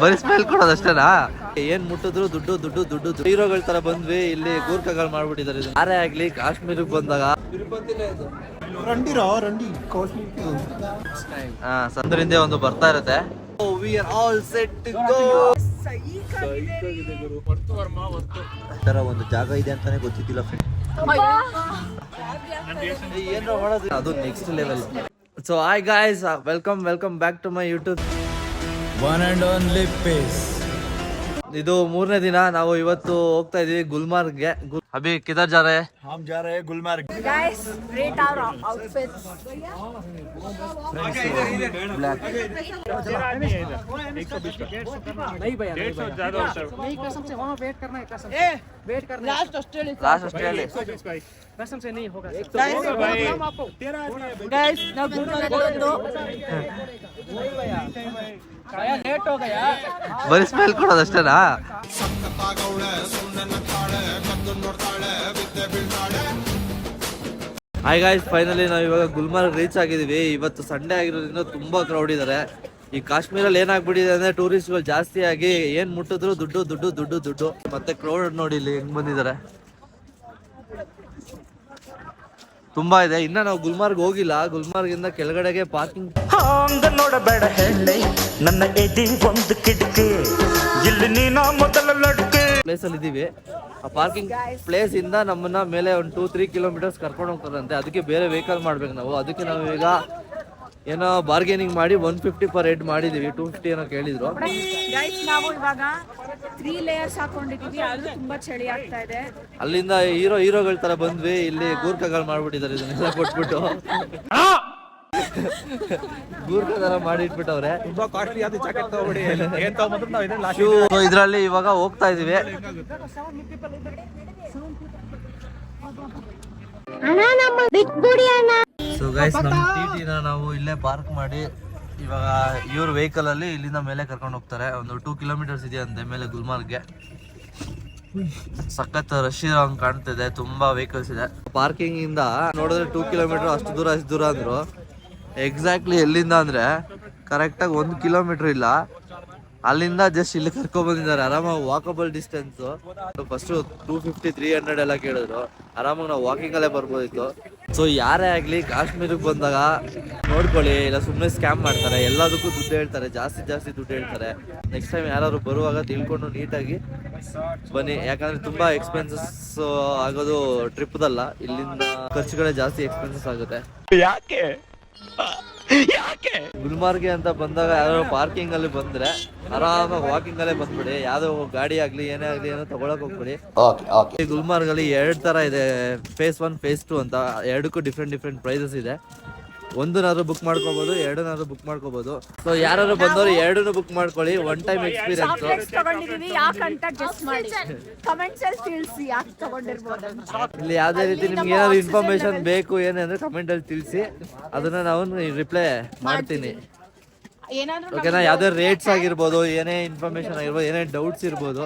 ಬರೀ ಸ್ಮೆಲ್ ಕೊಡೋದಷ್ಟೇನಾ? ಏನ್ ಮುಟ್ಟಿದ್ರು ದುಡ್ಡು ದುಡ್ಡು ದುಡ್ಡು. ಹೀರೋಗಳ ತರ ಬಂದ್ವಿ, ಇಲ್ಲಿ ಗೂರ್ಖಾಗಳು ಮಾಡ್ಬಿಟ್ಟಿದ್ದಾರೆ. ಯಾರೇ ಆಗ್ಲಿ ಕಾಶ್ಮೀರಕ್ಕೆ ಬಂದಾಗ ಸಂದ್ರಿಂದ ಒಂದು ಬರ್ತಾ ಇರುತ್ತೆ. We are all set to go. ತರ ಒಂದು ಜಾಗ ಇದೆ ಅಂತಾನೆ ಗೊತ್ತಿದ್ದಿಲ್ಲ ಏನೋ ಮಾಡೋದು, ಅದು next level. So hi guys, welcome back to my YouTube one and only pace. ಇದು 3ನೇ ದಿನ. ನಾವು ಇವತ್ತು ಹೋಗ್ತಾ ಇದೀವಿ ಗುಲ್ಮಾರ್ಗ್ಗೆ. ಅಭಿ ಕಿಧರ್ जा रहे हैं? हम जा रहे हैं Gulmarg. Guys, rate our outfits. Black नहीं भैया, 150 ज्यादा होता है। नहीं, कसम से वहाँ वेट करना है, कसम से वेट करना है। Last Australia. कसम से नहीं होगा। Guys, now गुलमर्ग ಬಂದು भैया लेट हो गया। ಬರೀ ಸ್ಮೆಲ್ ಕೊಡೋದಷ್ಟೇನಾ? ಹಾಯ್ ಗಾಯ್ಸ್, ಫೈನಲಿ ನಾವು ಇವಾಗ ಗುಲ್ಮರ್ಗ್ ರೀಚ್ ಆಗಿದ್ದೀವಿ. ಇವತ್ತು ಸಂಡೇ ಆಗಿರೋದ್ರಿಂದ ತುಂಬಾ ಕ್ರೌಡ್ ಇದ್ದಾರೆ. ಈ ಕಾಶ್ಮೀರಲ್ಲಿ ಏನಾಗ್ಬಿಟ್ಟಿದೆ ಅಂದ್ರೆ ಟೂರಿಸ್ಟ್ಗಳು ಜಾಸ್ತಿ ಆಗಿ ಏನ್ ಮುಟ್ಟಿದ್ರು ದುಡ್ಡು ದುಡ್ಡು ದುಡ್ಡು ದುಡ್ಡು. ಮತ್ತೆ ಕ್ರೌಡ್ ನೋಡಿ ಇಲ್ಲಿ ಹೆಂಗ್ ಬಂದಿದ್ದಾರೆ, ತುಂಬಾ ಇದೆ. ಇನ್ನ ನಾವು ಗುಲ್ಮಾರ್ಗ್ ಹೋಗಿಲ್ಲ. ಗುಲ್ಮಾರ್ಗ್ ಇಂದ ಕೆಳಗಡೆಗೆ ಪಾರ್ಕಿಂಗ್ ನೋಡಬೇಡ ಹೇಳಿ ನನ್ನ ಎದಿ ಒಂದು ಕಿಟಕಿ ಇಲ್ಲಿ ನೀನ ಮೊದಲ ಲಡ್ಕೆ ಪ್ಲೇಸ್ ಅಲ್ಲಿ ಇದೀವಿ. ಆ ಪಾರ್ಕಿಂಗ್ ಪ್ಲೇಸ್ ಇಂದ ನಮ್ಮನ್ನ ಮೇಲೆ ಒಂದು 2-3 ಕಿಲೋಮೀಟರ್ಸ್ ಕರ್ಕೊಂಡು ಹೋಗ್ತಾರಂತೆ. ಅದಕ್ಕೆ ಬೇರೆ ವೆಹಿಕಲ್ ಮಾಡ್ಬೇಕು ನಾವು. ಅದಕ್ಕೆ ನಾವು ಈಗ ಏನೋ ಬಾರ್ಗೇನಿಂಗ್ ಮಾಡಿ 150 ಪರ್ ಹೆಡ್ ಮಾಡಿದೀವಿ. 250 ಏನೋ ಕೇಳಿದ್ರು. ಗೈಸ್, ನಾವು ಇವಾಗ 3 ಲೇಯರ್ಸ್ ಹಾಕೊಂಡಿದೀವಿ. ಅದು ತುಂಬಾ ಚಳಿ ಆಗ್ತಾ ಇದೆ. ಅಲ್ಲಿಂದ ಹೀರೋಗಳ ತರ ಬಂದ್ವಿ, ಇಲ್ಲಿ ಗೂರ್ಖಾಗಳು ಮಾಡ್ಬಿಟ್ಟಿದ್ದಾರೆ. ಇದನ್ನೆಲ್ಲ ಕೊಟ್ಬಿಟ್ಟು ಗೂರ್ಖಾ ತರ ಮಾಡಿಟ್ಬಿಟ್ಟವ್ರೆ. ತುಂಬಾ ಕಾಸ್ಟ್ಲಿ ಆದ ಜಾಕೆಟ್ ತಗೋಬಿಡಿ. ಏನ್ ತಗೊಂಡ್ರು ನಾವು ಇದನ್ನ ಲಾಸ್ಟ್ ಇದ್ರಲ್ಲಿ ಇವಾಗ ಹೋಗ್ತಾ ಇದೀವಿ. ಸೊ ಗೈಸ್, ನಮ್ಮ ಟಿಟಿನ ನಾವು ಇಲ್ಲೇ ಪಾರ್ಕ್ ಮಾಡಿ ಇವಾಗ ಇವ್ರ ವೆಹಿಕಲ್ ಅಲ್ಲಿ ಇಲ್ಲಿಂದ ಮೇಲೆ ಕರ್ಕೊಂಡು ಹೋಗ್ತಾರೆ. ಒಂದು 2 ಕಿಲೋಮೀಟರ್ಸ್ ಇದೆ ಅಂತೆ ಮೇಲೆ ಗುಲ್ಮಾರ್ಗ್ಗೆ. ಸಖತ್ ರಶ್ ಇರೋಂಗ್ ಕಾಣ್ತಿದೆ, ತುಂಬಾ ವೆಹಿಕಲ್ಸ್ ಇದೆ. ಪಾರ್ಕಿಂಗ್ ಇಂದ ನೋಡಿದ್ರೆ 2 ಕಿಲೋಮೀಟರ್ ಅಷ್ಟು ದೂರ ಅಂದ್ರು. ಎಕ್ಸಾಕ್ಟ್ಲಿ ಎಲ್ಲಿಂದ ಅಂದ್ರೆ ಕರೆಕ್ಟಾಗಿ 1 ಕಿಲೋಮೀಟರ್ ಇಲ್ಲ. ಅಲ್ಲಿಂದ ಜಸ್ಟ್ ಇಲ್ಲಿ ಕರ್ಕೊಂಡ್ ಬಂದಿದ್ದಾರೆ. ಆರಾಮಾಗಿ ವಾಕಬಲ್ ಡಿಸ್ಟೆನ್ಸ್. ಫಸ್ಟ್ 250-300 ಎಲ್ಲ ಕೇಳಿದ್ರು. ಆರಾಮಾಗಿ ನಾವು ವಾಕಿಂಗ್ ಅಲ್ಲೇ ಬರ್ಬೋದಿತ್ತು. ಸೊ ಯಾರೇ ಆಗ್ಲಿ ಕಾಶ್ಮೀರಕ್ಕೆ ಬಂದಾಗ ನೋಡ್ಕೊಳ್ಳಿ, ಇಲ್ಲ ಸುಮ್ಮನೆ ಸ್ಕ್ಯಾಮ್ ಮಾಡ್ತಾರೆ. ಎಲ್ಲದಕ್ಕೂ ದುಡ್ಡು ಹೇಳ್ತಾರೆ, ಜಾಸ್ತಿ ದುಡ್ಡು ಹೇಳ್ತಾರೆ. ನೆಕ್ಸ್ಟ್ ಟೈಮ್ ಯಾರು ಬರುವಾಗ ತಿಳ್ಕೊಂಡು ನೀಟಾಗಿ ಬನ್ನಿ. ಯಾಕಂದ್ರೆ ತುಂಬಾ ಎಕ್ಸ್ಪೆನ್ಸಸ್ ಆಗೋದು ಟ್ರಿಪ್ದಲ್ಲ, ಇಲ್ಲಿಂದ ಖರ್ಚುಗಳೇ ಜಾಸ್ತಿ ಎಕ್ಸ್ಪೆನ್ಸಸ್ ಆಗುತ್ತೆ. ಯಾಕೆ ಗುಲ್ಮಾರ್ಗೆ ಅಂತ ಬಂದಾಗ ಯಾರು ಪಾರ್ಕಿಂಗ್ ಅಲ್ಲಿ ಬಂದ್ರೆ ಆರಾಮಾಗಿ ವಾಕಿಂಗ್ ಅಲ್ಲೇ ಬಂದ್ಬಿಡಿ. ಯಾವ್ದೋ ಗಾಡಿ ಆಗ್ಲಿ ಏನೇ ಆಗ್ಲಿ ಏನೋ ತಗೊಳಕ್ ಹೋಗ್ಬಿಡಿ. ಗುಲ್ಮಾರ್ಗ್ ಅಲ್ಲಿ 2 ತರ ಇದೆ, ಫೇಸ್ 1 ಫೇಸ್ 2 ಅಂತ. ಎರಡಕ್ಕೂ ಡಿಫ್ರೆಂಟ್ ಪ್ರೈಸಸ್ ಇದೆ. ಒಂದನ್ನಾದ್ರೂ ಬುಕ್ ಮಾಡ್ಕೋಬಹುದು, ಎರಡನ್ನಾದ್ರೂ ಬುಕ್ ಮಾಡ್ಕೋಬಹುದು. ಸೊ ಯಾರು ಬಂದವರು ಎರಡನ್ನೂ ಬುಕ್ ಮಾಡ್ಕೊಳ್ಳಿ. One time experience. ಇಲ್ಲಿ ಯಾವ್ದೇ ರೀತಿ ನಿಮ್ಗೆ ಏನಾದ್ರು ಇನ್ಫಾರ್ಮೇಶನ್ ಬೇಕು ಏನಂದ್ರೆ ಕಮೆಂಟ್ ಅಲ್ಲಿ ತಿಳಿಸಿ, ಅದನ್ನ ನಾವು ರಿಪ್ಲೈ ಮಾಡ್ತೀನಿ. ಓಕೆನಾ? ಯಾವ್ದೇ ರೇಟ್ಸ್ ಆಗಿರ್ಬೋದು, ಏನೇ ಇನ್ಫಾರ್ಮೇಶನ್ ಆಗಿರ್ಬೋದು, ಏನೇ ಡೌಟ್ಸ್ ಇರ್ಬೋದು,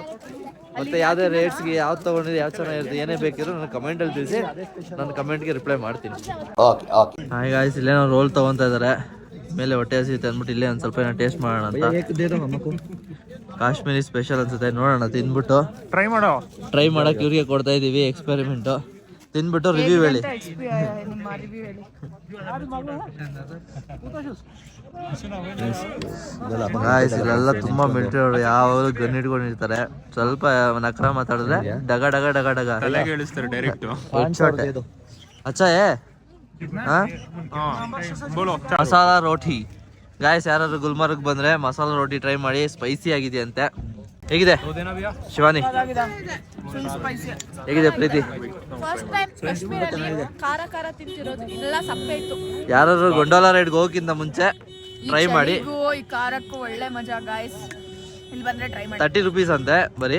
ಮತ್ತೆ ಯಾವ್ದೇ ರೇಟ್ಸ್ಗೆ ಯಾವ್ದು ತಗೊಂಡಿದ್ರೆ ಯಾವ್ದು ಚೆನ್ನಾಗಿರುತ್ತೆ, ಏನೇ ಬೇಕಿರೋ ನನ್ನ ಕಮೆಂಟ್ ಅಲ್ಲಿ ತಿಳಿಸಿ, ನಾನು ಕಮೆಂಟ್ಗೆ ರಿಪ್ಲೈ ಮಾಡ್ತೀನಿ. ಹಾಯ್ ಗಾಯ್ಸ್, ಇಲ್ಲೇ ನಾವು ರೋಲ್ ತಗೊಂತಾ ಇದಾರೆ. ಮೇಲೆ ಹೊಟ್ಟೆ ಹಸಿಯುತ್ತೆ ಅಂದ್ಬಿಟ್ಟು ಇಲ್ಲೇ ಒಂದ್ ಸ್ವಲ್ಪ ಏನೋ ಟೇಸ್ಟ್ ಮಾಡೋಣ ಅಂತ. ಕಾಶ್ಮೀರಿ ಸ್ಪೆಷಲ್ ಅನ್ಸುತ್ತೆ, ನೋಡೋಣ ತಿಂದ್ಬಿಟ್ಟು. ಟ್ರೈ ಮಾಡಕ್ ಇವ್ರಿಗೆ ಕೊಡ್ತಾ ಇದೀವಿ ಎಕ್ಸ್ಪೆರಿಮೆಂಟ್. ತಿಂದ್ಬಿಟ್ಟು ರಿವ್ಯೂ ಹೇಳಿ. ಇಲ್ಲೆಲ್ಲ ತುಂಬಾ ಮಿಲಿಟರಿ ಅವರು ಯಾವಾಗಲೂ ಗನ್ ಇಟ್ಕೊಂಡಿರ್ತಾರೆ. ಸ್ವಲ್ಪ ನಕರ ಮಾತಾಡಿದ್ರೆ ಡಗ ಡಗ ಡಗ ಡಗ ಅಚ್ಚಾ ಮಸಾಲಾ ರೋಟಿ. ಗಾಯ್ಸ್, ಯಾರು ಗುಲ್ಮರ್ಗ್ ಬಂದ್ರೆ ಮಸಾಲಾ ರೋಟಿ ಟ್ರೈ ಮಾಡಿ, ಸ್ಪೈಸಿ ಆಗಿದೆ ಅಂತೆ. ಹೇಗಿದೆ ಶಿವಾನಿ? ಹೇಗಿದೆ ಪ್ರೀತಿ? ಯಾರು ಗೊಂಡೋಲಾ ರೈಡ್ಗೆ ಹೋಗಕ್ಕಿಂತ ಮುಂಚೆ ಟ್ರೈ ಮಾಡಿ. ಈ ಖಾರಕ್ಕೂ ಒಳ್ಳೆ ಮಜಾ ಗಾಯ್ಸ್. ಇಲ್ಲಿ ಬಂದ್ರೆ ಟ್ರೈ ಮಾಡಿ. 30 ರೂಪೀಸ್ ಅಂತೆ ಬರೀ.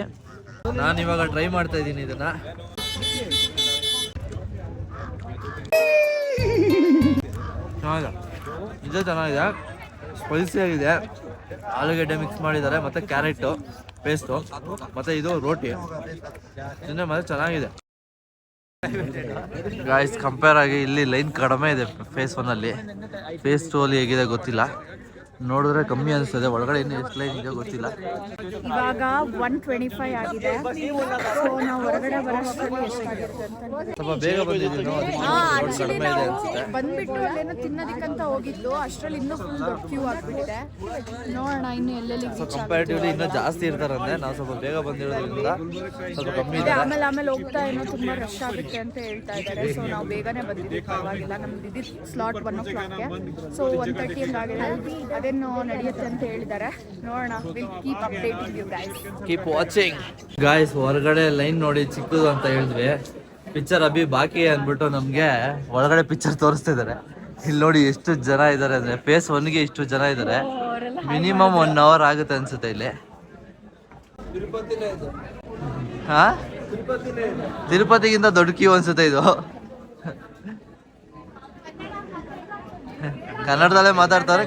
ನಾನು ಇವಾಗ ಟ್ರೈ ಮಾಡ್ತಾ ಇದ್ದೀನಿ ಇದನ್ನ. ಇದು ಚೆನ್ನಾಗಿದೆ, ಸ್ಪೈಸಿ ಆಗಿದೆ. ಆಲೂಗಡ್ಡೆ ಮಿಕ್ಸ್ ಮಾಡಿದ್ದಾರೆ, ಮತ್ತೆ ಕ್ಯಾರೆಟ್ ಪೇಸ್ಟು, ಮತ್ತೆ ಇದು ರೋಟಿ ತಿಂದ್ರೆ ಮತ್ತೆ ಚೆನ್ನಾಗಿದೆ. ಗಾಯ್ಸ್, ಕಂಪೇರ್ ಆಗಿ ಇಲ್ಲಿ ಲೈನ್ ಕಡಿಮೆ ಇದೆ ಫೇಸ್ 1 ಅಲ್ಲಿ. ಫೇಸ್ 2 ಅಲ್ಲಿ ಹೇಗಿದೆ ಗೊತ್ತಿಲ್ಲ. ನೋಡಿದ್ರೆ ಕಮ್ಮಿ ಅನಿಸ್ತದೆ, ಒಳಗಡೆ ಇನ್ನು ಎಷ್ಟು ಲೈನ್ ಇದೆ ಗೊತ್ತಿಲ್ಲ. ಇವಾಗ 125 ಆಗಿದೆ. ಸೊ ನಾವು ಹೊರಗಡೆ ಬರೋಷ್ಟರಲ್ಲಿ ಎಷ್ಟಾಗಿರುತ್ತೆ ಅಂತ ಸ್ವಲ್ಪ ಬೇಗ ಬಂದಿದ್ದೀವಿ ನಾವು, ಅದಕ್ಕೆ ಆಕ್ಚುಲಿ ಕಡಿಮೆ ಇದೆ ನಾವು ಅನಿಸುತ್ತೆ. ಬಂದ್ಬಿಟ್ಟು ಅಲ್ಲೇನೋ ತಿನ್ನೋದಕ್ಕಂತ ಹೋಗಿದ್ದು, ಅಷ್ಟರಲ್ಲಿ ಇನ್ನೂ ಫುಲ್ ದೊಡ್ಡ ಕ್ಯೂ ಆಗ್ಬಿಟ್ಟಿದೆ. ನೋಡೋಣ ಇನ್ನು ಎಲ್ಲೆಲ್ಲಿ ರೀಚ್ ಕಂಪ್ಯಾರಿಟಿವ್ಲಿ ಇನ್ನೂ ಜಾಸ್ತಿ ಇರ್ತಾರಂತೆ, ನಾವು ಸ್ವಲ್ಪ ಬೇಗ ಬಂದಿರೋದ್ರಿಂದ ಸ್ವಲ್ಪ ಕಮ್ಮಿ ಇದೆ. ಆಮೇಲೆ ಹೋಗ್ತಾ ಏನೋ ತುಂಬಾ ರಶ್ ಆಗುತ್ತೆ ಅಂತ ಹೇಳ್ತಾ ಇದ್ದಾರೆ. ಸೊ ನಾವು ಬೇಗನೆ ಬಂದಿದ್ದೀವಿ, ಪರವಾಗಿಲ್ಲ. ನಮ್ದು ಇದ್ದಿದ್ದು ಸ್ಲಾಟ್ 1 o'clockಗೆ. ಸೊ 1:30 ಹಂಗಾಗಿದೆ. ಅದೇನು ನಡೆಯುತ್ತೆ ಅಂತ ಹೇಳಿದ್ದಾರೆ. ನೋಡೋಣ, will keep updating you guys. Keep watching guys. ಹೊರಗಡೆ ಲೈನ್ ನೋಡಿ ಚಿಕ್ಕದು ಅಂತ ಹೇಳಿದ್ವಿ, ಪಿಕ್ಚರ್ ಅಭಿ ಬಾಕಿ ಅಂದ್ಬಿಟ್ಟು ನಮಗೆ ಒಳಗಡೆ ಪಿಕ್ಚರ್ ತೋರಿಸ್ತಾ ಇದ್ದಾರೆ. ಇಲ್ಲಿ ನೋಡಿ ಎಷ್ಟು ಜನ ಇದ್ದಾರೆ ಅಂದ್ರೆ, ಫೇಸ್ 1ಗೆ ಇಷ್ಟು ಜನ ಇದ್ದಾರೆ. ಮಿನಿಮಮ್ 1 hour ಆಗುತ್ತೆ ಅನ್ಸುತ್ತೆ ಇಲ್ಲಿ. ಹಾ, ತಿರುಪತಿಗಿಂತ ದೊಡ್ಡ ಕ್ಯೂ ಅನ್ಸುತ್ತೆ ಇದು. ಕನ್ನಡದಲ್ಲೇ ಮಾತಾಡ್ತಾರೆ,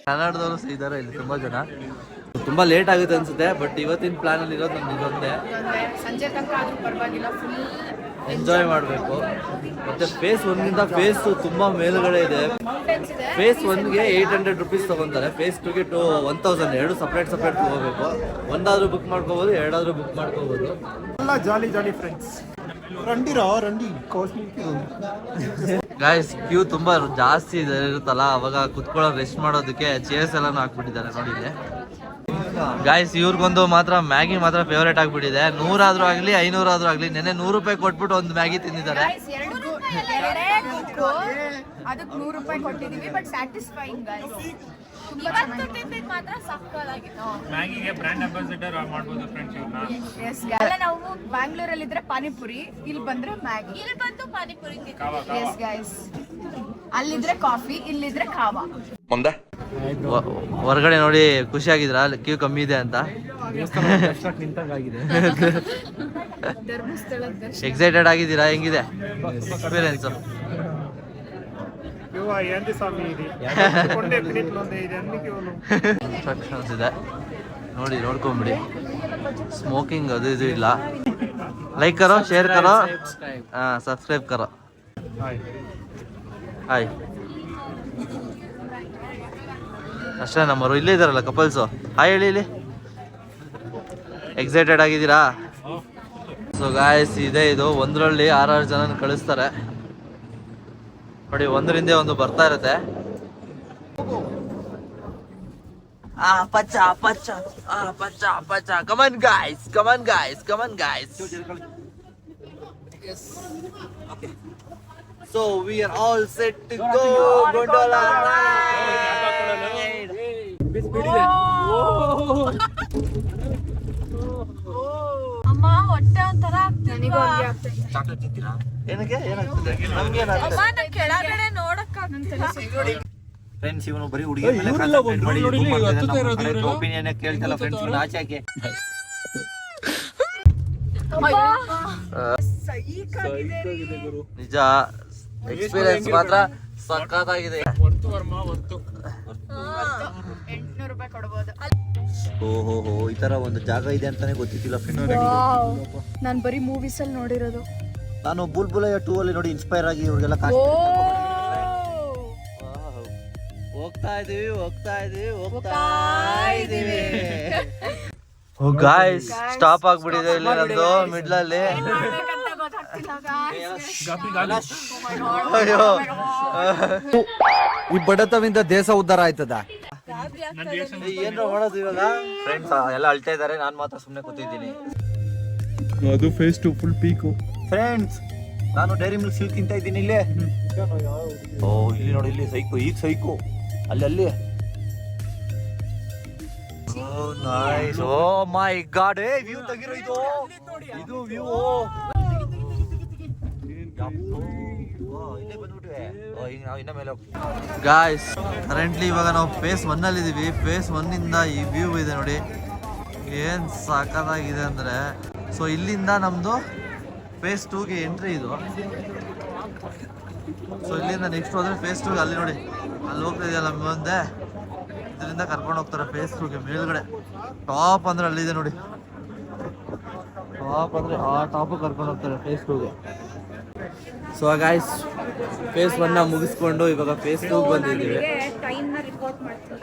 ಕನ್ನಡದವರು ಇದ್ದಾರೆ ಇಲ್ಲಿ ತುಂಬಾ ಜನ. ತುಂಬಾ ಲೇಟ್ ಆಗುತ್ತೆ ಅನ್ಸುತ್ತೆ, ಬಟ್ ಇವತ್ತಿನ ಪ್ಲಾನ್ ಅಲ್ಲಿ ಇರೋದು ನಮ್ದು ಇದೊಂದೇ, ಸಂಜೆ ತನಕ ಆದ್ರೂ ಪರವಾಗಿಲ್ಲ, ಫುಲ್ ಎಂಜಾಯ್ ಮಾಡಬೇಕು. ಮತ್ತೆ ಫೇಸ್ 1ಗಿಂತ ಫೇಸ್ ತುಂಬಾ ಮೇಲುಗಡೆ ಇದೆ. ಫೇಸ್ 1ಗೆ 800 rupees ತಗೊಂತಾರೆ, ಫೇಸ್ 2ಗೆ 1000. ಎರಡು ಸಪ್ರೇಟ್ ತಗೋಬೇಕು. ಒಂದಾದ್ರೂ ಬುಕ್ ಮಾಡ್ಕೋಬಹುದು, ಎರಡಾದ್ರೂ ಬುಕ್ ಮಾಡ್ಕೋಬಹುದು. ಜಾಲಿ ಜಾಲಿ ಫ್ರೆಂಡ್ಸ್. ರಂಡಿ ಗಾಯ್ಸ್, ಕ್ಯೂ ತುಂಬಾ ಜಾಸ್ತಿ ಇರುತ್ತಲ್ಲ, ಅವಾಗ ಕುತ್ಕೊಳ್ಳೋ ರೆಸ್ಟ್ ಮಾಡೋದಕ್ಕೆ ಚೇರ್ಸ್ ಎಲ್ಲಾನು ಹಾಕ್ಬಿಟ್ಟಿದ್ದಾರೆ ನೋಡಿ ಇಲ್ಲಿ. ಗಾಯ್ಸ್, ಇವ್ರಿಗೊಂದು ಮಾತ್ರ ಮ್ಯಾಗಿ ಮಾತ್ರ ಫೇವರೇಟ್ ಆಗ್ಬಿಟ್ಟಿದೆ. 100 ಆದ್ರೂ ಆಗ್ಲಿ 500 ಆದ್ರೂ ಆಗ್ಲಿ, ನೆನ್ನೆ 100 ರೂಪಾಯಿ ಕೊಟ್ಬಿಟ್ಟು ಒಂದು ಮ್ಯಾಗಿ ತಿಂದಿದ್ದಾರೆ. ಅದಕ್ಕೆ 100 ರೂಪಾಯಿ ಕೊಟ್ಟಿದೀವಿ, ಬಟ್ ಸ್ಯಾಟಿಸ್ಫೈಯಿಂಗ್ ಗೈಸ್. ಮಾತ್ರ ಸಕ್ಕತ್ತಾಗಿತ್ತು. ಮ್ಯಾಗಿಗೆ ಬ್ರ್ಯಾಂಡ್ ಅಂಬಾಸಿಡರ್ ಮಾಡ್ಬೋದು ಫ್ರೆಂಡ್ಸ್ ಇವ್ರನ್ನ. ಎಸ್, ನಾವು ಬ್ಯಾಂಗ್ಳೂರಲ್ಲಿ ಇದ್ರೆ ಪಾನಿಪುರಿ, ಇಲ್ಲಿ ಬಂದ್ರೆ ಮ್ಯಾಗಿ, ಇಲ್ಲಿ ಬಂದು ಪಾನಿಪುರಿ. ಎಸ್ ಗೈಸ್, ಅಲ್ಲಿದ್ರೆ ಕಾಫಿ, ಇಲ್ಲಿದ್ರೆ ಕಾವಾ. ಹೊರಗಡೆ ನೋಡಿ ಖುಷಿ ಆಗಿದ್ರ ಕ್ಯೂ ಕಮ್ಮಿ ಇದೆ ಅಂತ? ಧರ್ಮಸ್ಥಳದ ದರ್ಶನ. ಎಕ್ಸೈಟೆಡ್ ಆಗಿದ್ದೀರಾ? ಹೆಂಗಿದೆ ಎಕ್ಸ್ಪೀರಿಯನ್ಸ್? ಇದೆ ನೋಡಿ, ನೋಡ್ಕೊಂಬಿಡಿ. ಸ್ಮೋಕಿಂಗ್ ಅದು ಇದು ಇಲ್ಲ. ಲೈಕ್ ಕರೋ, ಶೇರ್ ಕರೋ, ಸಬ್ಸ್ಕ್ರೈಬ್ ಕರೋ. ಹಾಯ್. ಅಷ್ಟೇ, ನಮ್ಮವರು ಇಲ್ಲೇ ಇದಾರಲ್ಲ ಕಪಲ್ಸು. ಹಾಯ್ ಹೇಳಿ ಇಲ್ಲಿ. ಎಕ್ಸೈಟೆಡ್ ಆಗಿದ್ದೀರಾ? ಸೊ ಗಾಯ್ಸ್, ಇದೆ ಇದು. ಒಂದರಲ್ಲಿ 6 ಜನ ಕಳಿಸ್ತಾರೆ ನೋಡಿ, ಒಂದರಿಂದ ಒಂದು ಬರ್ತಾ ಇರುತ್ತೆ. ಪಚ್ಚ ಪಚ್ಚ ಪಚ್ಚ ಪಚ್ಚ. Come on guys, come on guys, come on guys. So we are all set to go gondola ride. ಅಮ್ಮ, ಹೊಟ್ಟೆ ಒಂಥರ ನನಗೂ ಹಂಗೆ ಆಗ್ತೈತೆ. ಏನಕ್ಕೆ ಏನಾಗ್ತದೆ? ನಮ್ಗೆ ಏನಾಗ್ತದೆ? ಅಮ್ಮ, ನಾನು ಕೆಳಗಡೆ ನೋಡಕ್ಕಾಗ್ತಿಲ್ಲ. ಫ್ರೆಂಡ್ಸ್, ಇವನು ಬರೀ ಹುಡುಗಿ ಒಪಿನಿಯನ್ ಕೇಳ್ತಲ್ಲ ಫ್ರೆಂಡ್ಸ್, ಆಚೆ ಹಾಕಿ. ನಿಜ, ಎಕ್ಸ್ಪೀರಿಯನ್ಸ್ ಮಾತ್ರ ಸಖತ್ತಾಗಿದೆ. 800 ರೂಪಾಯಿ ಕೊಡ್ಬೋದು. ಓಹೋ, ಈ ತರ ಒಂದು ಜಾಗ ಇದೆ ಅಂತಾನೆ ಗೊತ್ತಿತ್ತಿಲ್ಲ ಫ್ರೆಂಡ್ಸ್. ನಾನು ಬರೀ ಮೂವೀಸ್ ಅಲ್ಲಿ ನೋಡಿರೋದು. ನಾನು ಬುಲ್ಬುಲಯ್ಯ 2 ಅಲ್ಲಿ ನೋಡಿ ಇನ್ಸ್ಪೈರ್ ಆಗಿ ಇವ್ರಿಗೆಲ್ಲ ಹೋಗ್ತಾ ಇದೀವಿ. ಗಾಯ್ಸ್, ಸ್ಟಾಪ್ ಆಗ್ಬಿಟ್ಟಿದೆ ಇಲ್ಲಿ ನಮ್ದು ಮಿಡ್ಲ್ ಅಲ್ಲಿ. ಅಯ್ಯೋ, ಈ ಬಡತವಿಂದ ದೇಶ ಉದ್ಧಾರ ಆಯ್ತದ. ಏನ್ರ ಮಾಡೋದು ಇವಾಗ? ಫ್ರೆಂಡ್ಸ್ ಎಲ್ಲ ಅಳ್ತಾ ಇದಾರೆ, ನಾನು ಮಾತ್ರ ಸುಮ್ಮನೆ ಕೂತಿದ್ದೀನಿ. ಅದು ಫೇಸ್ 2 ಫುಲ್ ಪೀಕು. ಫ್ರೆಂಡ್ಸ್, ನಾನು ಡೈರಿ ಮಿಲ್ಕ್ ಸಿಲ್ಕ್ ತಿಂತ ಇದ್ದೀನಿ ಇಲ್ಲೇ. ಓ, ಇಲ್ಲಿ ನೋಡಿ, ಇಲ್ಲಿ ಸೈಕೋ, ಈಗ ಸೈಕೋ ಅಲ್ಲಿ. ಓ ನೈಸ್. ಓ ಮೈ ಗಾಡ್, ವ್ಯೂ ತೆಗಿರೋ ಇದು ವ್ಯೂ. ಇಲ್ಲೇ ಬಂದ್ಬಿಟ್ವೆ. ನಾವು ಇನ್ನ ಮೇಲೆ ಗಾಯ್ಸ್, ಕರೆಂಟ್ಲಿ ಇವಾಗ ನಾವು ಫೇಸ್ 1 ಅಲ್ಲಿ ಇದೀವಿ. ಫೇಸ್ 1 ಇಂದ ಈ ವ್ಯೂ ಇದೆ ನೋಡಿ, ಏನ್ ಸಾಕಾಗಿದೆ ಅಂದ್ರೆ. ಸೊ ಇಲ್ಲಿಂದ ನಮ್ದು ಫೇಸ್ 2ಗೆ ಎಂಟ್ರಿ ಇದು. ಸೊ ಇಲ್ಲಿಂದ ನೆಕ್ಸ್ಟ್ ಹೋದ್ರೆ ಫೇಸ್ 2 ಅಲ್ಲಿ ನೋಡಿ, ಅಲ್ಲಿ ಹೋಗ್ತಾ ಇದೆಯಲ್ಲ ಮುಂದೆ, ಇದರಿಂದ ಕರ್ಕೊಂಡು ಹೋಗ್ತಾರೆ ಫೇಸ್ 2ಗೆ ಮೇಲ್ಗಡೆ. ಟಾಪ್ ಅಂದ್ರೆ ಅಲ್ಲಿದೆ ನೋಡಿ, ಟಾಪ್ ಅಂದ್ರೆ ಆ ಟಾಪ್ ಕರ್ಕೊಂಡು ಹೋಗ್ತಾರೆ ಫೇಸ್ 2ಗೆ. ಸೊ ಗಾಯ್ಸ್, ಫೇಸ್ 1 ಮುಗಿಸ್ಕೊಂಡು ಇವಾಗ ಫೇಸ್ 2 ಬಂದಿದ್ದೀವಿ. ಟೈಮ್ನ ರಿಪೋರ್ಟ್ ಮಾಡ್ತೀನಿ.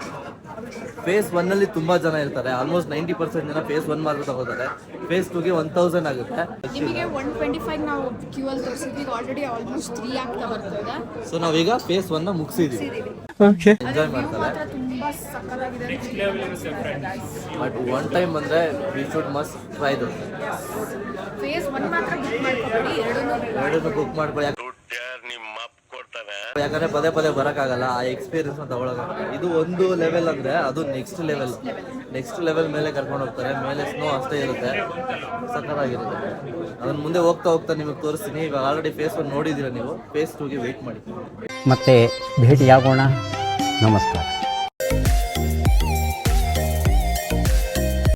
ಫೇಸ್ 1 ಅಲ್ಲಿ ತುಂಬಾ ಜನ ಇರ್ತಾರೆ, ಆಲ್ಮೋಸ್ಟ್ 90% ಜನ ಫೇಸ್ 1 ಮಾತ್ರ ತಗೋತಾರೆ. ಫೇಸ್ 2ಗೆ 1000 ಆಗುತ್ತೆ. ನಿಮಗೆ 125 ನಾವು ಕ್ಯೂ ಅಲ್ಲಿ ತೋರಿಸಿದ್ವಿ, ಆಲ್ರೆಡಿ ಆಲ್ಮೋಸ್ಟ್ 3 ಆಗ್ತಾ ಬರ್ತದೆ. ಸೊ ನಾವೀಗ ಫೇಸ್ 1 ಮುಗಿಸಿದೀವಿ. ಎಂಜಾಯ್ ಮಾಡ್ತಾರೆ. ಮಾತ್ರ ತುಂಬಾ ಸಕ್ಕತ್ತಾಗಿದೆ. ಬಟ್ ಒನ್ ಟೈಮ್ ಬಂದ್ರೆ we should must try this. Phase 1 ಮಾತ್ರ ಬುಕ್ ಮಾಡ್ಕೊಬೇಡಿ, ಎರಡನ್ನೂ ಬುಕ್ ಮಾಡ್ಕೊಳ್ಳಿ. ಯಾಕಂದ್ರೆ ಪದೇ ಪದೇ ಬರೋಕ್ಕಾಗಲ್ಲ, ಆ ಎಕ್ಸ್ಪೀರಿಯನ್ಸ್ ತಗೊಳಕ್ಕೆ. ಇದು ಒಂದು ಲೆವೆಲ್ ಅಂದ್ರೆ ಅದು ನೆಕ್ಸ್ಟ್ ಲೆವೆಲ್ ಮೇಲೆ ಕರ್ಕೊಂಡು ಹೋಗ್ತಾರೆ. ಮೇಲೆ ಸ್ನೋ ಅಷ್ಟೇ ಇರುತ್ತೆ, ಸಕ್ಕತ್ತಾಗಿರುತ್ತೆ. ಅದನ್ನ ಮುಂದೆ ಹೋಗ್ತಾ ಹೋಗ್ತಾ ನಿಮಗೆ ತೋರಿಸ್ತೀನಿ. ಇವಾಗ ಆಲ್ರೆಡಿ ಫೇಸ್ 1 ನೋಡಿದ್ದೀರಾ ನೀವು, ಫೇಸ್ 2ಗೆ ವೆಯ್ಟ್ ಮಾಡಿ. ಮತ್ತೆ ಭೇಟಿಯಾಗೋಣ. ನಮಸ್ಕಾರ.